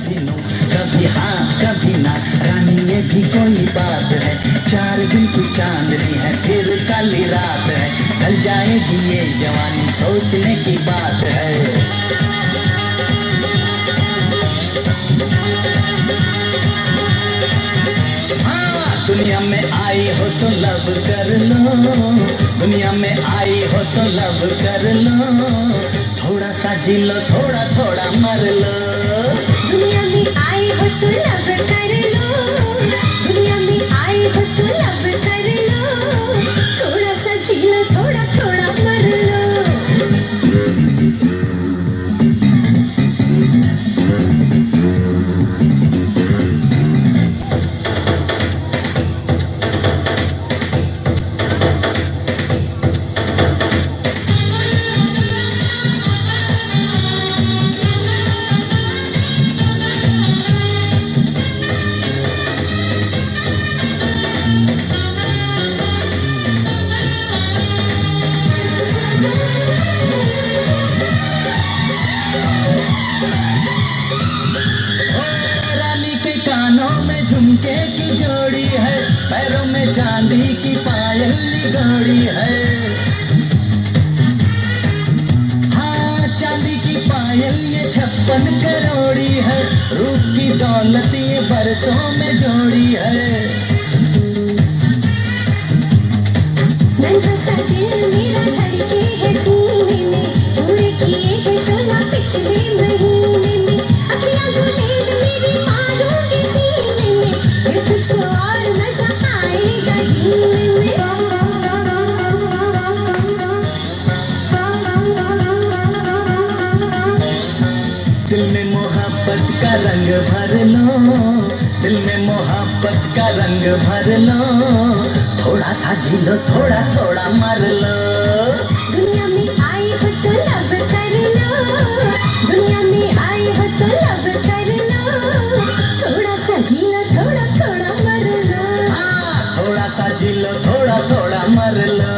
कभी नो, कभी हाँ कभी ना, रानी ये भी कोई बात है। 4 दिन की चांदनी है फिर काली रात है, ढल जाएगी ये जवानी सोचने की बात है। दुनिया में आई हो तो लव कर लो, दुनिया में आई हो तो लव कर लो, थोड़ा सा जी लो थोड़ा थोड़ा मर लो। दुनिया में आई हो तो लव कर लो, दुनिया में आई हो तो लव कर लो, थोड़ा सा जी लो थोड़ा थोड़ा मर लो। झुमके की जोड़ी है, पैरों में चांदी की पायल निगोड़ी है। हाँ चांदी की पायल ये 56 करोड़ी है, रूप की दौलत ये बरसों में जोड़ी है। नन्हा सा दिल मेरा धड़के है सीने में, पूरे किए हैं 16 पिछले महीने में, अखियां गुलेल मेरी मारूंगी सीने में, फिर तुझको और मजा आएगा जीने में। दिल में मोहब्बत का रंग भर लो, दिल में मोहब्बत का रंग भर लो, थोड़ा सा जी लो थोड़ा थोड़ा मर लो। दुनिया में आई हो तो लव कर लो, दुनिया में आई हो तो लव कर लो, थोड़ा सा जी लो थोड़ा थोड़ा मर लो। हाँ थोड़ा सा जी लो थोड़ा थोड़ा मर लो।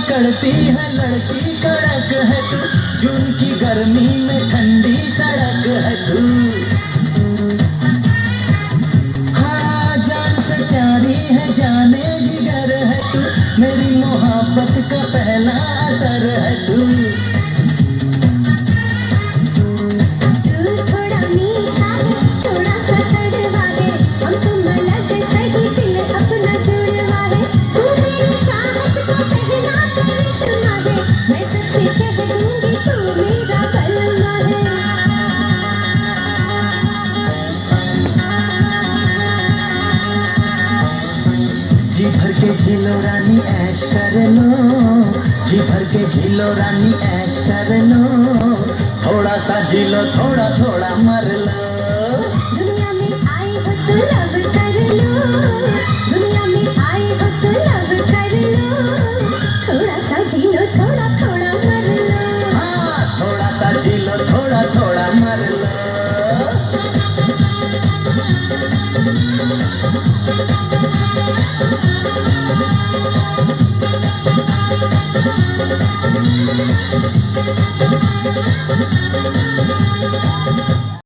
करती है लड़की कड़क है तू, जून की गर्मी में ठंडी सड़क है तू। हाँ जान से प्यारी है जाने जिगर है तू, मेरी मोहब्बत का पहला असर है तू। थोड़ा मीठा है थोड़ा सा कड़वा है, हम तुम अलग सही दिल अपना जुड़वा है, तू मेरी चाहत को पहला करिश्मा है, मैं सबसे कह दूंगी तू मेरा कलमा है। जी भर के जी लो रानी ऐश कर लो, जी भर के जी लो रानी ऐश कर लो, थोड़ा सा जी लो थोड़ा थोड़ा मर लो।